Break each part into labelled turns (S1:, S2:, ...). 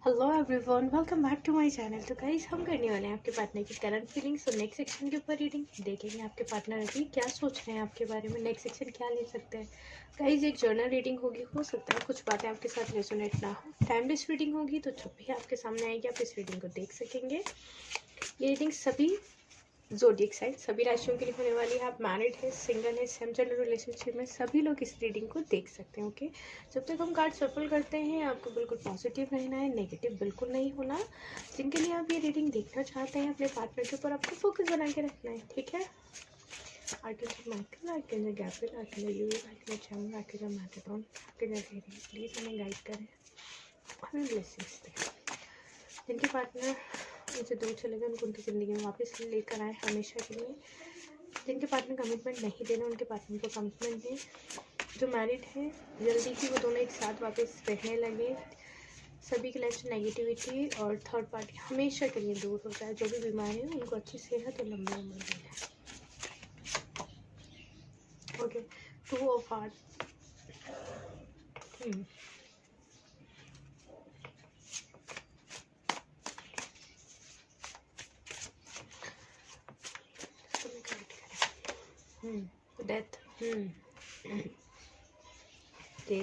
S1: Hello everyone, welcome back to my channel. तो guys, हम करने वाले हैं आपके पार्टनर की करंट फीलिंग्स और नेक्स्ट सेक्शन के ऊपर रीडिंग देखेंगे। आपके पार्टनर अभी क्या सोच रहे हैं आपके बारे में, नेक्स्ट सेक्शन क्या ले सकते हैं। गाइस, एक जर्नल रीडिंग होगी, हो सकता है कुछ बातें आपके साथ रेजोनेट ना हो। टाइमलेस रीडिंग होगी, तो जब भी आपके सामने आएगी आप इस रीडिंग को देख सकेंगे। ये रीडिंग सभी ज़ोडिएक साइन सभी राशियों के लिए होने वाली है। आप मैरिड है, सिंगल है, सेम जेंडर रिलेशनशिप में, सभी लोग इस रीडिंग को देख सकते हैं। ओके, जब तक हम कार्ड सफल करते हैं आपको बिल्कुल पॉजिटिव रहना है, नेगेटिव बिल्कुल नहीं होना। जिनके लिए आप ये रीडिंग देखना चाहते हैं अपने पार्टनर के ऊपर आपको फोकस बना के रखना है, ठीक है। Architecture Michael, architecture Gabriel, architecture US, architecture channel, architecture Mecatron, architecture reading, please हमें गाइड करें, हमें ब्लेसिंग्स दें। जिनके पार्टनर उनसे दूर चले गए उनको उनकी ज़िंदगी में वापस लेकर आए हमेशा के लिए। जिनके पार्टनर कमिटमेंट नहीं दे रहे उनके पार्टनर को कमिटमेंट दें। जो मैरिड है जल्दी ही वो दोनों एक साथ वापस रहने लगे। सभी की लाइफ से नेगेटिविटी और थर्ड पार्टी हमेशा के लिए दूर हो जाए। जो भी बीमार है उनको अच्छी सेहत और लंबी उम्र मिले। Okay, 2 of heart. Death, day,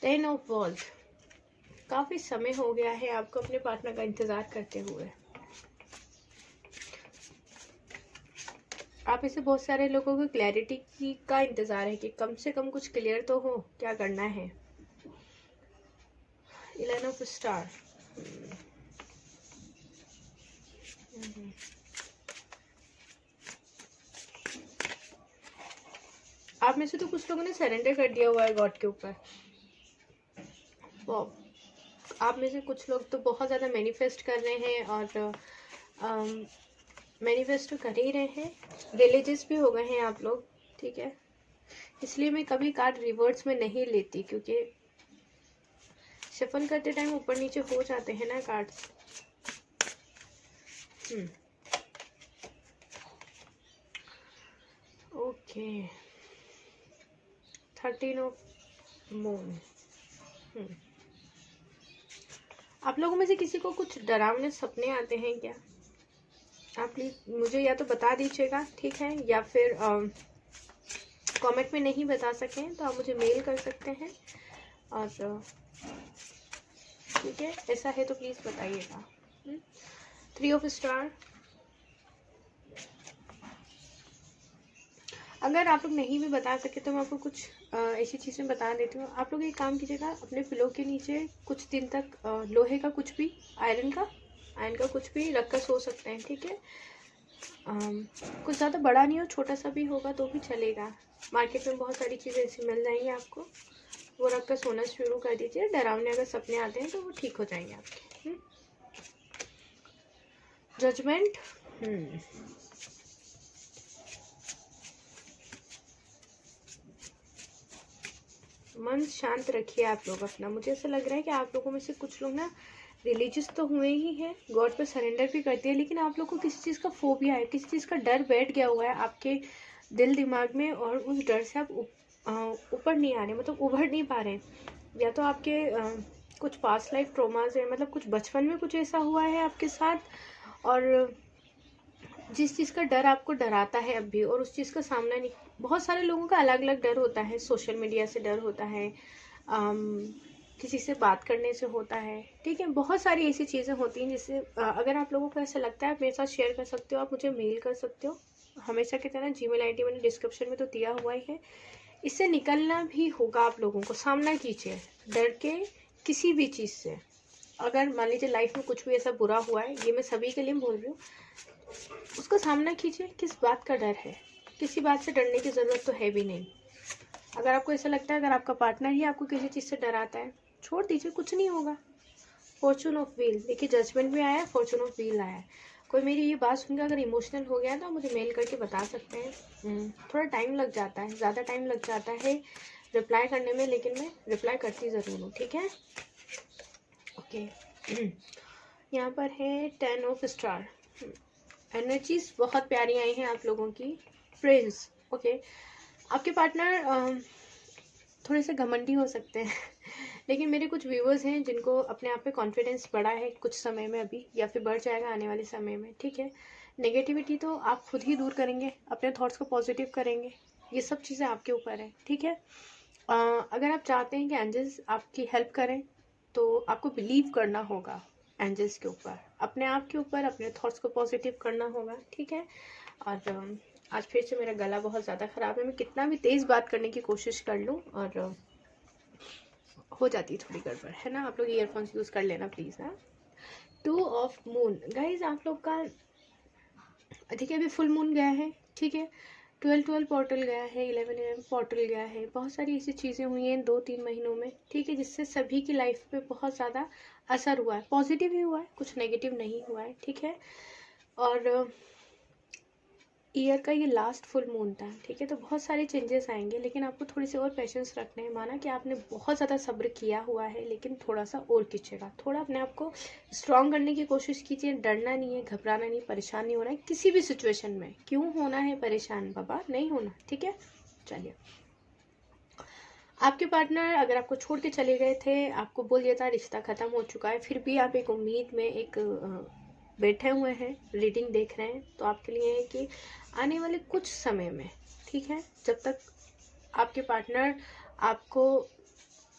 S1: 10 of vault. काफ़ी समय हो गया है आपको अपने पार्टनर का इंतज़ार करते हुए। आप इसे बहुत सारे लोगों को क्लैरिटी की का इंतज़ार है कि कम से कम कुछ क्लियर तो हो क्या करना है। 11 ऑफ स्टार। आप में से तो कुछ लोगों ने सरेंडर कर दिया हुआ है गॉड के ऊपर। आप में से कुछ लोग तो बहुत ज़्यादा मैनिफेस्ट कर रहे हैं और मैनिफेस्ट तो कर ही रहे हैं। रिलीजियस भी हो गए हैं आप लोग, ठीक है। इसलिए मैं कभी कार्ड रिवर्स में नहीं लेती क्योंकि शफल करते टाइम ऊपर नीचे हो जाते हैं ना कार्ड्स। Okay, 13 of moon. आप लोगों में से किसी को कुछ डरावने सपने आते हैं क्या? आप प्लीज मुझे या तो बता दीजिएगा, ठीक है, या फिर कमेंट में नहीं बता सकें तो आप मुझे मेल कर सकते हैं। और ठीक है, ऐसा है तो प्लीज़ बताइएगा। 3 ऑफ स्टार। अगर आप लोग नहीं भी बता सके तो मैं आपको कुछ ऐसी चीज़ें बता देती हूँ। आप लोग एक काम कीजिएगा, अपने पिलो के नीचे कुछ दिन तक लोहे का कुछ भी, आयरन का कुछ भी रख कर सो सकते हैं, ठीक है। कुछ ज़्यादा बड़ा नहीं हो, छोटा सा भी होगा तो भी चलेगा। मार्केट में बहुत सारी चीज़ें ऐसी मिल जाएंगी आपको, वो रख कर सोना शुरू कर दीजिए। डरावने अगर सपने आते हैं तो वो ठीक हो जाएंगे आपके। जजमेंट। मन शांत रखिए आप लोग अपना। मुझे ऐसा लग रहा है कि आप लोगों में से कुछ लोग ना रिलीजियस तो हुए ही हैं, गॉड पे सरेंडर भी करते हैं, लेकिन आप लोग को किसी चीज़ का फोबिया है, किसी चीज़ का डर बैठ गया हुआ है आपके दिल दिमाग में और उस डर से आप ऊपर नहीं आ रहे, मतलब उभर नहीं पा रहे। या तो आपके कुछ पास्ट लाइफ ट्रॉमास है, मतलब कुछ बचपन में कुछ ऐसा हुआ है आपके साथ और जिस चीज़ का डर आपको डराता है अब भी और उस चीज़ का सामना नहीं। बहुत सारे लोगों का अलग अलग डर होता है। सोशल मीडिया से डर होता है, किसी से बात करने से होता है, ठीक है। बहुत सारी ऐसी चीज़ें होती हैं जिससे अगर आप लोगों को ऐसा लगता है आप मेरे साथ शेयर कर सकते हो, आप मुझे मेल कर सकते हो हमेशा की तरह। जीमेल आईडी मैंने डिस्क्रिप्शन में तो दिया हुआ ही है। इससे निकलना भी होगा आप लोगों को। सामना कीजिए डर के किसी भी चीज़ से। अगर मान लीजिए लाइफ में कुछ भी ऐसा बुरा हुआ है, ये मैं सभी के लिए बोल रही हूँ, उसका सामना कीजिए। किस बात का डर है? किसी बात से डरने की ज़रूरत तो है भी नहीं। अगर आपको ऐसा लगता है अगर आपका पार्टनर ही आपको किसी चीज़ से डराता है, छोड़ दीजिए, कुछ नहीं होगा। फॉर्चून ऑफ व्हील, देखिए जजमेंट भी आया है, फॉर्चून ऑफ व्हील आया है। कोई मेरी ये बात सुनकर अगर इमोशनल हो गया तो मुझे मेल करके बता सकते हैं। थोड़ा टाइम लग जाता है, ज़्यादा टाइम लग जाता है रिप्लाई करने में, लेकिन मैं रिप्लाई करती ज़रूर हूँ, ठीक है। ओके, यहाँ पर है 10 ऑफ स्टार। एनर्जीज बहुत प्यारी आई हैं आप लोगों की। फ्रेंड्स, ओके, आपके पार्टनर थोड़े से घमंडी हो सकते हैं लेकिन मेरे कुछ व्यूअर्स हैं जिनको अपने आप पे कॉन्फिडेंस बढ़ा है कुछ समय में अभी, या फिर बढ़ जाएगा आने वाले समय में, ठीक है। नेगेटिविटी तो आप खुद ही दूर करेंगे, अपने थॉट्स को पॉजिटिव करेंगे, ये सब चीज़ें आपके ऊपर है, ठीक है। अगर आप चाहते हैं कि एंजल्स आपकी हेल्प करें तो आपको बिलीव करना होगा एंजल्स के ऊपर, अपने आप के ऊपर, अपने थॉट्स को पॉजिटिव करना होगा, ठीक है। और आज फिर से मेरा गला बहुत ज़्यादा ख़राब है, मैं कितना भी तेज़ बात करने की कोशिश कर लूँ और हो जाती है थोड़ी गड़बड़, है ना। आप लोग ईयरफोन्स यूज़ कर लेना प्लीज़। हाँ, 2 ऑफ मून गाइज आप लोग का, ठीक है, अभी फुल मून गया है, ठीक है, 12 पोर्टल गया है, 11 पोर्टल गया है, बहुत सारी ऐसी चीज़ें हुई हैं 2-3 महीनों में, ठीक है, जिससे सभी की लाइफ पे बहुत ज़्यादा असर हुआ है, पॉजिटिव ही हुआ है, कुछ नेगेटिव नहीं हुआ है, ठीक है। और ईयर का ये लास्ट फुल मून था, ठीक है, तो बहुत सारे चेंजेस आएंगे, लेकिन आपको थोड़ी सी और पेशेंस रखना है। माना कि आपने बहुत ज़्यादा सब्र किया हुआ है, लेकिन थोड़ा सा और कीजिएगा, थोड़ा अपने आप को स्ट्रॉन्ग करने की कोशिश कीजिए, डरना नहीं है, घबराना नहीं, परेशान नहीं होना है किसी भी सिचुएशन में। क्यों होना है परेशान बाबा, नहीं होना, ठीक है। चलिए, आपके पार्टनर अगर आपको छोड़ के चले गए थे, आपको बोल दिया था रिश्ता ख़त्म हो चुका है, फिर भी आप एक उम्मीद में एक बैठे हुए हैं, रीडिंग देख रहे हैं, तो आपके लिए है कि आने वाले कुछ समय में, ठीक है, जब तक आपके पार्टनर आपको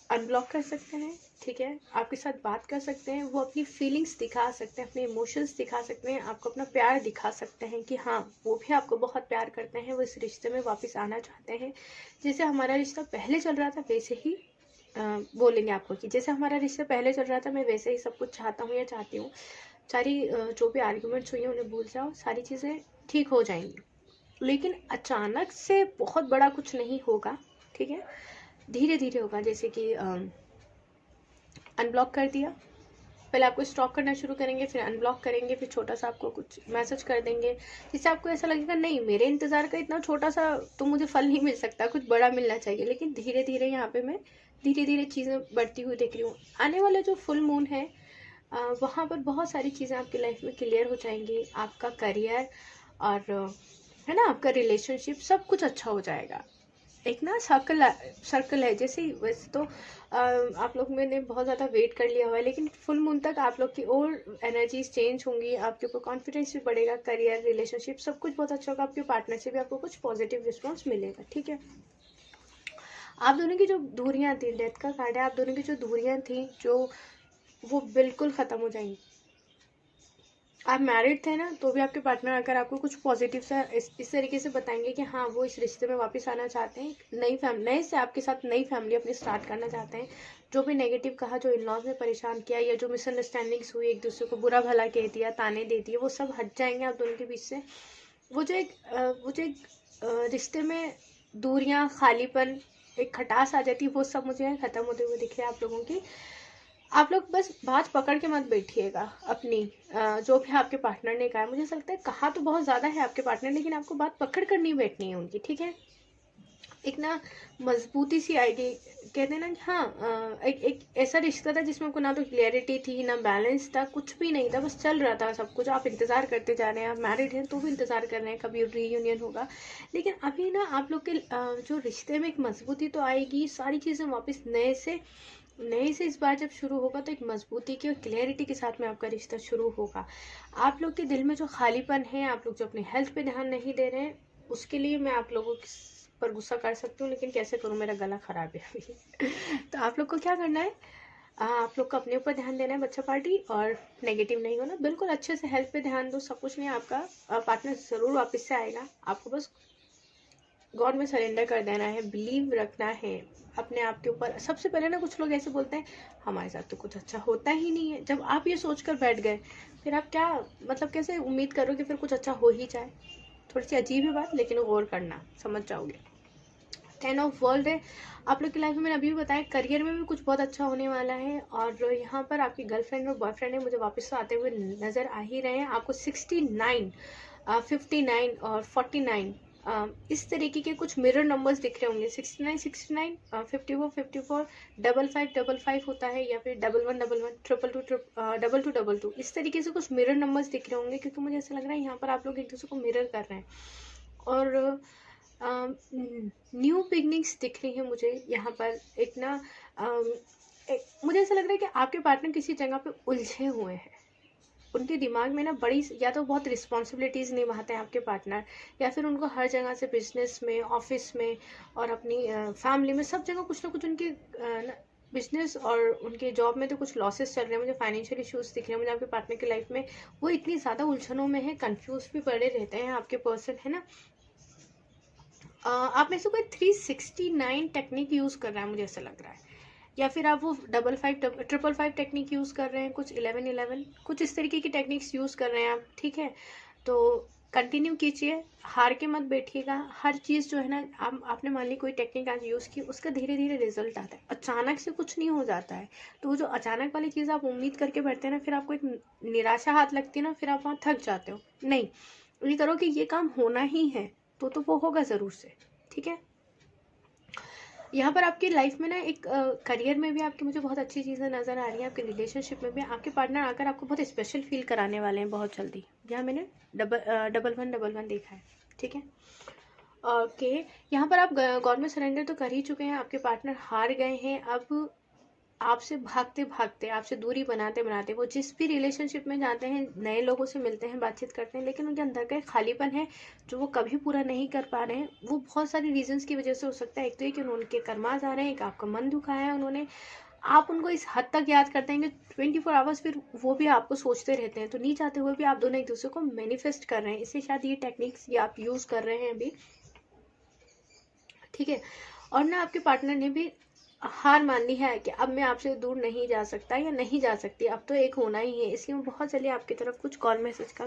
S1: अनब्लॉक कर सकते हैं, ठीक है, आपके साथ बात कर सकते हैं, वो अपनी फीलिंग्स दिखा सकते हैं, अपने इमोशंस दिखा सकते हैं, आपको अपना प्यार दिखा सकते हैं कि हाँ वो भी आपको बहुत प्यार करते हैं, वो इस रिश्ते में वापस आना चाहते हैं। जैसे हमारा रिश्ता पहले चल रहा था वैसे ही बोलेंगे आपको कि जैसे हमारा रिश्ता पहले चल रहा था, मैं वैसे ही सब कुछ चाहता हूँ या चाहती हूँ। सारी जो भी आर्ग्यूमेंट्स हुई हैं उन्हें भूल जाओ, सारी चीज़ें ठीक हो जाएंगी, लेकिन अचानक से बहुत बड़ा कुछ नहीं होगा, ठीक है, धीरे धीरे होगा। जैसे कि अनब्लॉक कर दिया, पहले आपको स्टॉक करना शुरू करेंगे, फिर अनब्लॉक करेंगे, फिर छोटा सा आपको कुछ मैसेज कर देंगे, जिससे आपको ऐसा लगेगा नहीं मेरे इंतज़ार का इतना छोटा सा तो मुझे फल नहीं मिल सकता, कुछ बड़ा मिलना चाहिए। लेकिन धीरे धीरे यहाँ पे मैं धीरे धीरे चीज़ें बढ़ती हुई देख रही हूँ। आने वाला जो फुल मून है वहाँ पर बहुत सारी चीज़ें आपकी लाइफ में क्लियर हो जाएंगी, आपका करियर और है ना, आपका रिलेशनशिप, सब कुछ अच्छा हो जाएगा। एक ना सर्कल है जैसे, वैसे तो आप लोग मैंने बहुत ज़्यादा वेट कर लिया हुआ है, लेकिन फुल मून तक आप लोग की और एनर्जीज चेंज होंगी, आपके ऊपर कॉन्फिडेंस भी बढ़ेगा, करियर, रिलेशनशिप सब कुछ बहुत अच्छा होगा, आपके पार्टनर से भी आपको कुछ पॉजिटिव रिस्पॉन्स मिलेगा, ठीक है। आप दोनों की जो दूरियां थी, डेथ का कार्ड है, आप दोनों की जो दूरियां थी जो वो बिल्कुल ख़त्म हो जाएंगी। आप मैरिड थे ना, तो भी आपके पार्टनर अगर आपको कुछ पॉजिटिव सा इस तरीके से बताएंगे कि हाँ वो इस रिश्ते में वापस आना चाहते हैं, नए से आपके साथ नई फैमिली अपनी स्टार्ट करना चाहते हैं। जो भी नेगेटिव कहा, जो इन लॉज ने परेशान किया, या जो मिसअंडरस्टैंडिंग्स हुई, एक दूसरे को बुरा भला कह दिया, ताने दे दिए, वो सब हट जाएंगे आप दोनों के बीच से। वो जो एक रिश्ते में दूरियाँ, खालीपन, एक खटास आ जाती है, वो सब मुझे ख़त्म होते हुए दिख रहा है आप लोगों की। आप लोग बस बात पकड़ के मत बैठिएगा अपनी, जो भी आपके पार्टनर ने कहा है, मुझे ऐसा लगता है कहा तो बहुत ज़्यादा है आपके पार्टनर, लेकिन आपको बात पकड़ कर नहीं बैठनी है उनकी, ठीक है। एक ना मजबूती सी आएगी, कहते हैं ना कि हाँ एक ऐसा रिश्ता था जिसमें को ना तो क्लियरिटी थी, ना बैलेंस था, कुछ भी नहीं था, बस चल रहा था सब कुछ, आप इंतज़ार करते जा रहे हैं, आप मैरिड हैं तो भी इंतज़ार कर रहे हैं कभी रीयूनियन होगा। लेकिन अभी ना आप लोग के जो रिश्ते में एक मजबूती तो आएगी, सारी चीज़ें वापस नए से इस बार जब शुरू होगा तो एक मजबूती की और क्लैरिटी के साथ में आपका रिश्ता शुरू होगा। आप लोग के दिल में जो खालीपन है, आप लोग जो अपनी हेल्थ पे ध्यान नहीं दे रहे हैं, उसके लिए मैं आप लोगों पर गुस्सा कर सकती हूँ, लेकिन कैसे करूँ, मेरा गला खराब है अभी तो आप लोग को क्या करना है, आप लोग को अपने ऊपर ध्यान देना है, बच्चा पार्टी, और नेगेटिव नहीं होना, बिल्कुल अच्छे से हेल्थ पे ध्यान दो, सब कुछ नहीं, आपका पार्टनर ज़रूर वापस से आएगा। आपको बस गॉड में सरेंडर कर देना है, बिलीव रखना है अपने आप के ऊपर। सबसे पहले ना कुछ लोग ऐसे बोलते हैं हमारे साथ तो कुछ अच्छा होता ही नहीं है, जब आप ये सोचकर बैठ गए फिर आप क्या मतलब कैसे उम्मीद करो कि फिर कुछ अच्छा हो ही जाए। थोड़ी सी अजीब है बात, लेकिन गौर करना, समझ जाओगे। 10 ऑफ वर्ल्ड है आप लोग की लाइफ में, मैंने अभी भी बताया, करियर में भी कुछ बहुत अच्छा होने वाला है। और यहाँ पर आपकी गर्लफ्रेंड और बॉयफ्रेंड है, मुझे वापस से आते हुए नज़र आ ही रहे हैं। आपको 69, 59 और 49 इस तरीके के कुछ मिरर नंबर्स दिख रहे होंगे, 69 69, 54 54, 55 55 होता है, या फिर 11 11, 22 22 22, इस तरीके से कुछ मिरर नंबर्स दिख रहे होंगे, क्योंकि मुझे ऐसा लग रहा है यहाँ पर आप लोग एक दूसरे को मिरर कर रहे हैं। और न्यू बिगनिंग्स दिख रही है मुझे यहाँ पर। एक ना मुझे ऐसा लग रहा है कि आपके पार्टनर किसी जगह पे उलझे हुए हैं। उनके दिमाग में ना बड़ी, या तो बहुत रिस्पॉन्सिबिलिटीज़ निभाते हैं आपके पार्टनर, या फिर उनको हर जगह से, बिजनेस में, ऑफिस में और अपनी फैमिली में, सब जगह कुछ ना कुछ उनके बिजनेस और उनके जॉब में तो कुछ लॉसेस चल रहे हैं। मुझे फाइनेंशियल इश्यूज दिख रहे हैं मुझे आपके पार्टनर की लाइफ में। वो इतनी ज़्यादा उलझनों में है, कन्फ्यूज भी पड़े रहते हैं आपके पर्सन, है ना। आप में से कोई 369 टेक्निक यूज़ कर रहा है, मुझे ऐसा लग रहा है, या फिर आप वो 55 555 टेक्निक यूज़ कर रहे हैं, कुछ 11 11, कुछ इस तरीके की टेक्निक्स यूज़ कर रहे हैं आप, ठीक है। तो कंटिन्यू कीजिए, हार के मत बैठिएगा। हर चीज़ जो है ना, आपने मान ली कोई टेक्निक आज यूज़ की, उसका धीरे धीरे रिजल्ट आता है, अचानक से कुछ नहीं हो जाता है। तो वो जो अचानक वाली चीज़ आप उम्मीद करके बैठते हैं ना, फिर आपको एक निराशा हाथ लगती है ना, फिर आप वहाँ थक जाते हो। नहीं, ये करो कि ये काम होना ही है, तो वो होगा ज़रूर से, ठीक है। यहाँ पर आपकी लाइफ में ना एक करियर में भी आपकी मुझे बहुत अच्छी चीज़ें नज़र आ रही हैं। आपके रिलेशनशिप में भी आपके पार्टनर आकर आपको बहुत स्पेशल फील कराने वाले हैं बहुत जल्दी। यहाँ मैंने डबल वन देखा है, ठीक है। ओके, यहाँ पर आप गॉड में सरेंडर तो कर ही चुके हैं, आपके पार्टनर हार गए हैं। अब आपसे भागते भागते, आपसे दूरी बनाते बनाते वो जिस भी रिलेशनशिप में जाते हैं, नए लोगों से मिलते हैं, बातचीत करते हैं, लेकिन उनके अंदर का एक खालीपन है जो वो कभी पूरा नहीं कर पा रहे हैं। वो बहुत सारी रीजंस की वजह से हो सकता है। एक तो ये कि उनके कर्मास आ रहे हैं, एक आपका मन दुखाया है उन्होंने। आप उनको इस हद तक याद करते हैं कि 24 आवर्स फिर वो भी आपको सोचते रहते हैं। तो नहीं चाहते हुए भी आप दोनों एक दूसरे को मैनिफेस्ट कर रहे हैं। इससे शायद ये टेक्निक्स ये आप यूज़ कर रहे हैं अभी, ठीक है। और ना आपके पार्टनर ने भी हार मान ली है कि अब मैं आपसे दूर नहीं जा सकता या नहीं जा सकती, अब तो एक होना ही है। इसलिए बहुत जल्दी आपकी तरफ कुछ कॉल मैसेज का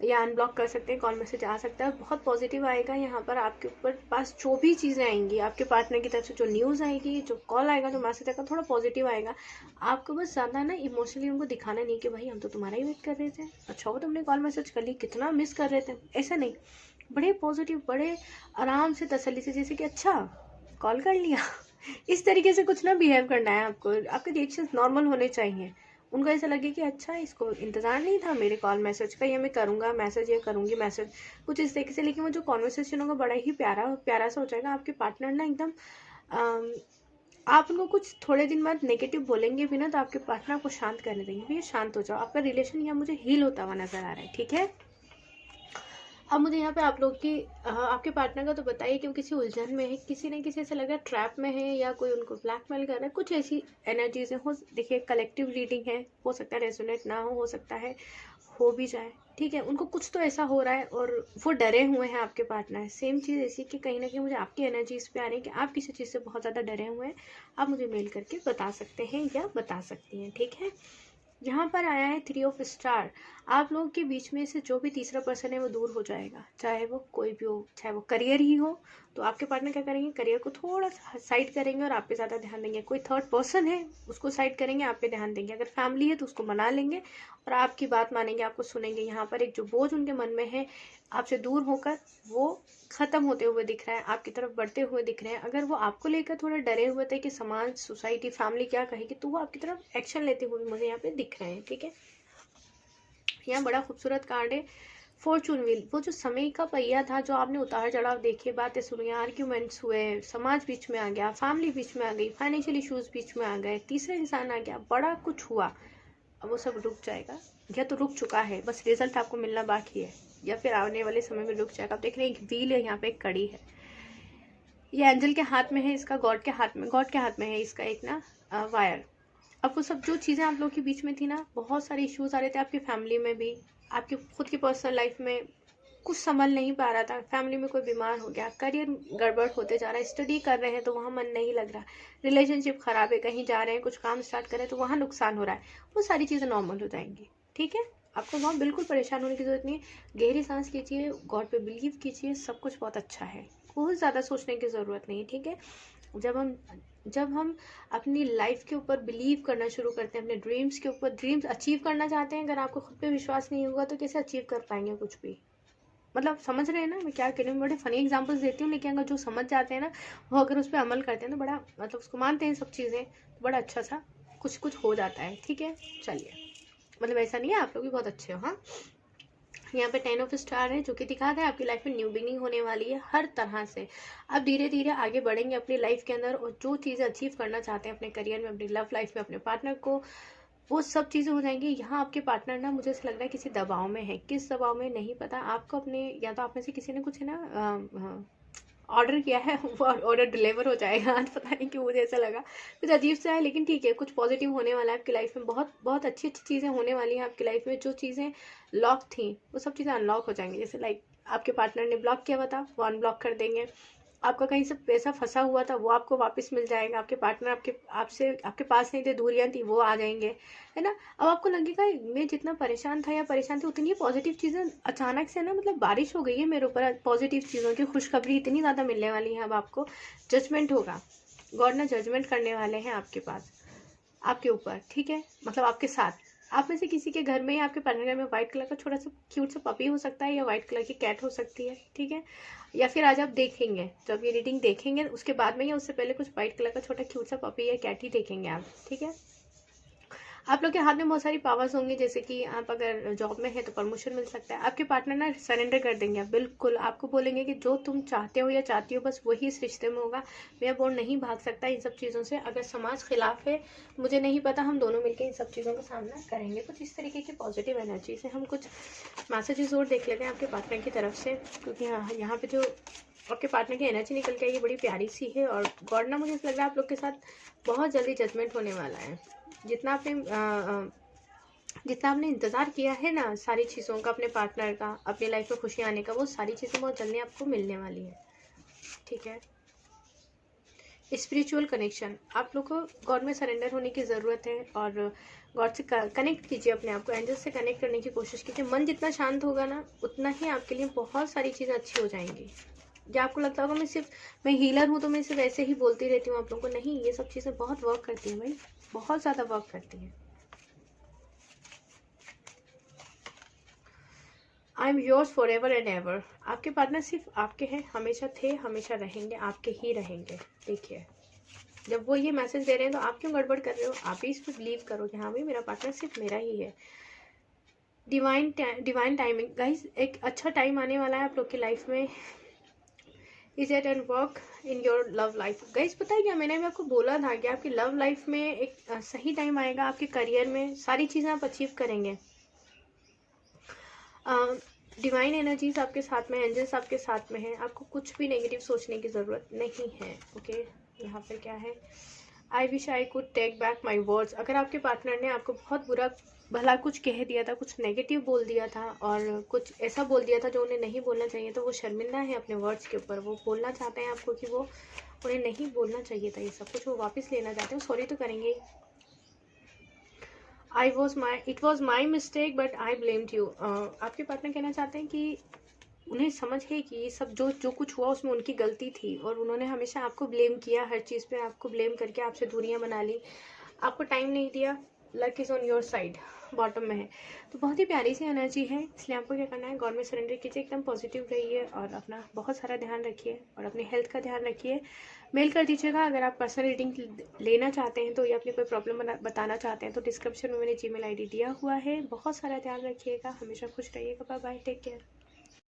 S1: या अनब्लॉक कर सकते हैं, कॉल मैसेज आ सकता है, बहुत पॉजिटिव आएगा। यहाँ पर आपके ऊपर पास जो भी चीज़ें आएंगी आपके पार्टनर की तरफ से, जो न्यूज़ आएगी, जो कॉल आएगा, जो मैसेज आएगा, थोड़ा पॉजिटिव आएगा। आपको बस ज़्यादा ना इमोशनली उनको दिखाना नहीं कि भाई हम तो तुम्हारा ही वेट कर रहे थे, अच्छा वो तुमने कॉल मैसेज कर ली, कितना मिस कर रहे थे, ऐसा नहीं। बड़े पॉजिटिव, बड़े आराम से, तसल्ली से, जैसे कि अच्छा कॉल कर लिया इस तरीके से कुछ ना बिहेव करना है आपको। आपके रिएक्शंस नॉर्मल होने चाहिए। उनको ऐसा लगे कि अच्छा इसको इंतज़ार नहीं था मेरे कॉल मैसेज का, या मैं करूँगा मैसेज या करूँगी मैसेज, कुछ इस तरीके से। लेकिन वो जो कॉन्वर्सेशन होगा बड़ा ही प्यारा प्यारा सा हो जाएगा। आपके पार्टनर ना एकदम आप उनको कुछ थोड़े दिन बाद नेगेटिव बोलेंगे भी ना, तो आपके पार्टनर आपको शांत करने देंगे, भैया शांत हो जाओ। आपका रिलेशन यहाँ मुझे हील होता हुआ नजर आ रहा है, ठीक है। अब मुझे यहाँ पे आप लोग की आपके पार्टनर का तो बताइए कि वो किसी उलझन में है, किसी न किसी से लग रहा है ट्रैप में है, या कोई उनको ब्लैकमेल कर रहा है, कुछ ऐसी एनर्जीज हो। देखिए कलेक्टिव रीडिंग है, हो सकता है रेजोनेट ना हो सकता है हो भी जाए, ठीक है। उनको कुछ तो ऐसा हो रहा है और वो डरे हुए हैं आपके पार्टनर। सेम चीज़ ऐसी कि कहीं ना कहीं मुझे आपकी एनर्जीज पे आ रही है कि आप किसी चीज़ से बहुत ज़्यादा डरे हुए हैं। आप मुझे मेल करके बता सकते हैं या बता सकती हैं, ठीक है। यहाँ पर आया है 3 ऑफ स्टार। आप लोगों के बीच में से जो भी तीसरा पर्सन है वो दूर हो जाएगा, चाहे वो कोई भी हो, चाहे वो करियर ही हो। तो आपके पार्टनर क्या करेंगे, करियर को थोड़ा सा साइड करेंगे और आप पे ज़्यादा ध्यान देंगे। कोई थर्ड पर्सन है उसको साइड करेंगे, आप पे ध्यान देंगे। अगर फैमिली है तो उसको मना लेंगे और आपकी बात मानेंगे, आपको सुनेंगे। यहाँ पर एक जो बोझ उनके मन में है आपसे दूर होकर, वो ख़त्म होते हुए दिख रहा है, आपकी तरफ बढ़ते हुए दिख रहे हैं। अगर वो आपको लेकर थोड़े डरे हुए थे कि समाज, सोसाइटी, फैमिली क्या कहेगी, तो वो आपकी तरफ एक्शन लेते हुए मुझे यहाँ पे दिख रहे हैं, ठीक है। यहाँ बड़ा खूबसूरत कार्ड है फॉर्चून व्हील। वो जो समय का पहिया था, जो आपने उतार चढ़ाव देखे, बातें सुनी, आर्ग्यूमेंट्स हुए, समाज बीच में आ गया, फैमिली बीच में आ गई, फाइनेंशियल इश्यूज बीच में आ गए, तीसरा इंसान आ गया, बड़ा कुछ हुआ। अब वो सब रुक जाएगा, या तो रुक चुका है, बस रिजल्ट आपको मिलना बाकी है, या फिर आने वाले समय में रुक जाएगा। आप देख रहे हैं एक व्हील है, यहाँ पे एक कड़ी है, ये एंजल के हाथ में है, इसका गॉड के हाथ में है इसका एक ना वायर। अब वो सब जो चीज़ें आप लोग के बीच में थी ना, बहुत सारे इश्यूज आ रहे थे आपकी फैमिली में भी, आपकी खुद की पर्सनल लाइफ में कुछ संभल नहीं पा रहा था, फैमिली में कोई बीमार हो गया, करियर गड़बड़ होते जा रहा है, स्टडी कर रहे हैं तो वहाँ मन नहीं लग रहा, रिलेशनशिप खराब है, कहीं जा रहे हैं, कुछ काम स्टार्ट कर रहे हैं तो वहाँ नुकसान हो रहा है। वो सारी चीज़ें नॉर्मल हो जाएंगी, ठीक है। आपको वहाँ बिल्कुल परेशान होने की जरूरत नहीं है। गहरी सांस लीजिए, गॉड पे बिलीव कीजिए, सब कुछ बहुत अच्छा है, बहुत ज़्यादा सोचने की ज़रूरत नहीं है, ठीक है। जब हम अपनी लाइफ के ऊपर बिलीव करना शुरू करते हैं, अपने ड्रीम्स के ऊपर, ड्रीम्स अचीव करना चाहते हैं, अगर आपको खुद पे विश्वास नहीं होगा तो कैसे अचीव कर पाएंगे कुछ भी। मतलब समझ रहे हैं ना मैं क्या कह रही हूँ। बड़े फनी एग्जांपल्स देती हूँ, लेकिन अगर जो समझ जाते हैं ना वो अगर उस पर अमल करते हैं तो बड़ा मतलब उसको मानते हैं सब चीज़ें, तो बड़ा अच्छा सा कुछ कुछ हो जाता है। ठीक है, चलिए, मतलब ऐसा नहीं है, आप लोग भी बहुत अच्छे हो। हाँ, यहाँ पे 10 ऑफ स्टार है जो कि दिखाता है आपकी लाइफ में न्यू बिगिनिंग होने वाली है हर तरह से। आप धीरे धीरे आगे बढ़ेंगे अपनी लाइफ के अंदर, और जो चीज़ें अचीव करना चाहते हैं अपने करियर में, अपनी लव लाइफ में, अपने पार्टनर को, वो सब चीज़ें हो जाएंगी। यहाँ आपके पार्टनर ना, मुझे ऐसा लग रहा है किसी दबाव में है, किस दबाव में नहीं पता आपको। अपने या तो आप में से किसी ने कुछ है ना ऑर्डर किया है, वो ऑर्डर डिलीवर हो जाएगा आज। पता नहीं क्यों मुझे ऐसा लगा, कुछ अजीब सा है, लेकिन ठीक है, कुछ पॉजिटिव होने वाला है आपकी लाइफ में। बहुत बहुत अच्छी अच्छी चीज़ें होने वाली हैं आपकी लाइफ में। जो चीज़ें लॉक थी वो सब चीज़ें अनलॉक हो जाएंगी। जैसे लाइक आपके पार्टनर ने ब्लॉक किया हुआ था वो अनब्लॉक कर देंगे, आपका कहीं से पैसा फंसा हुआ था वो आपको वापस मिल जाएगा, आपके पार्टनर आपके पास नहीं थे, दूरियां थी, वो आ जाएंगे, है ना। अब आपको लगेगा मैं जितना परेशान था या परेशान थी, उतनी पॉजिटिव चीज़ें अचानक से ना, मतलब बारिश हो गई है मेरे ऊपर पॉजिटिव चीज़ों की, खुशखबरी इतनी ज़्यादा मिलने वाली है। अब आपको जजमेंट होगा, गॉड ना जजमेंट करने वाले हैं आपके पास, आपके ऊपर। ठीक है, मतलब आपके साथ, आप में से किसी के घर में या आपके पार्टनर घर में व्हाइट कलर का छोटा सा क्यूट सा पपी हो सकता है, या व्हाइट कलर की कैट हो सकती है। ठीक है, या फिर आज आप देखेंगे, जब ये रीडिंग देखेंगे उसके बाद में या उससे पहले कुछ व्हाइट कलर का छोटा क्यूट सा पपी या कैट ही देखेंगे आप। ठीक है, आप लोग के हाथ में बहुत सारी पावर्स होंगी, जैसे कि आप अगर जॉब में है तो प्रमोशन मिल सकता है। आपके पार्टनर ना सरेंडर कर देंगे, आप बिल्कुल आपको बोलेंगे कि जो तुम चाहते हो या चाहती हो बस वही इस रिश्ते में होगा, मैं वो नहीं भाग सकता इन सब चीज़ों से। अगर समाज खिलाफ है मुझे नहीं पता, हम दोनों मिलकर इन सब चीज़ों का सामना करेंगे। कुछ इस तरीके की पॉजिटिव एनर्जी से हम कुछ मैसेजेस और देख लेते हैं आपके पार्टनर की तरफ से, क्योंकि यहाँ पे जो आपके पार्टनर की एनर्जी निकल के आई है बड़ी प्यारी सी है। और गॉड ना, मुझे लग रहा है आप लोग के साथ बहुत जल्दी जजमेंट होने वाला है। जितना आपने इंतज़ार किया है ना सारी चीज़ों का, अपने पार्टनर का, अपनी लाइफ में खुशी आने का, वो सारी चीज़ें बहुत जल्दी आपको मिलने वाली है। ठीक है, स्पिरिचुअल कनेक्शन, आप लोग को गॉड में सरेंडर होने की ज़रूरत है, और गॉड से कनेक्ट कीजिए अपने आप को, एंजल से कनेक्ट करने की कोशिश कीजिए। मन जितना शांत होगा ना, उतना ही आपके लिए बहुत सारी चीज़ें अच्छी हो जाएंगी। या आपको लगता होगा मैं हीलर हूँ तो मैं सिर्फ ऐसे ही बोलती रहती हूँ आप लोगों को, नहीं, ये सब चीज़ें बहुत वर्क करती हैं भाई, बहुत ज़्यादा वर्क करती हैं। I am yours for ever and ever, आपके पार्टनर सिर्फ आपके हैं, हमेशा थे, हमेशा रहेंगे, आपके ही रहेंगे। देखिए, जब वो ये मैसेज दे रहे हैं तो आप क्यों गड़बड़ कर रहे हो, आप ही इस पर बिलीव करो कि हाँ भाई मेरा पार्टनर सिर्फ मेरा ही है। डिवाइन टाइमिंग गाइस, एक अच्छा टाइम आने वाला है आप लोग की लाइफ में। Is it and work in your love life. Guys पता है क्या, मैंने भी आपको बोला था कि आपकी लव लाइफ में एक सही टाइम आएगा, आपके करियर में सारी चीज़ें आप अचीव करेंगे। डिवाइन एनर्जीज आपके साथ में, एंजल्स आपके साथ में हैं, आपको कुछ भी नेगेटिव सोचने की ज़रूरत नहीं है। ओके, यहाँ पर क्या है, I wish I could take back my words. अगर आपके पार्टनर ने आपको बहुत बुरा भला कुछ कह दिया था, कुछ नेगेटिव बोल दिया था, और कुछ ऐसा बोल दिया था जो उन्हें नहीं बोलना चाहिए, तो वो शर्मिंदा है अपने वर्ड्स के ऊपर। वो बोलना चाहते हैं आपको कि वो उन्हें नहीं बोलना चाहिए था ये सब कुछ, वो वापस लेना चाहते हैं, सॉरी तो करेंगे। It was my mistake but I blamed you. आपके पार्टनर कहना चाहते हैं कि उन्हें समझ है कि ये सब जो कुछ हुआ उसमें उनकी गलती थी, और उन्होंने हमेशा आपको ब्लेम किया, हर चीज़ पे आपको ब्लेम करके आपसे दूरियां बना ली, आपको टाइम नहीं दिया। Luck is on your side, bottom में है। तो बहुत ही प्यारी सी एनर्जी है, इसलिए आपको क्या करना है, गॉड में सरेंडर कीजिए, एकदम पॉजिटिव रहिए, और अपना बहुत सारा ध्यान रखिए, और अपनी हेल्थ का ध्यान रखिए। मेल कर दीजिएगा अगर आप पर्सनल रीडिंग लेना चाहते हैं तो, या अपनी कोई प्रॉब्लम बताना चाहते हैं तो, डिस्क्रिप्शन में मैंने जीमेल आईडी दिया हुआ है। बहुत सारा ध्यान रखिएगा, हमेशा खुश रहिएगा, बाय बाय, टेक केयर।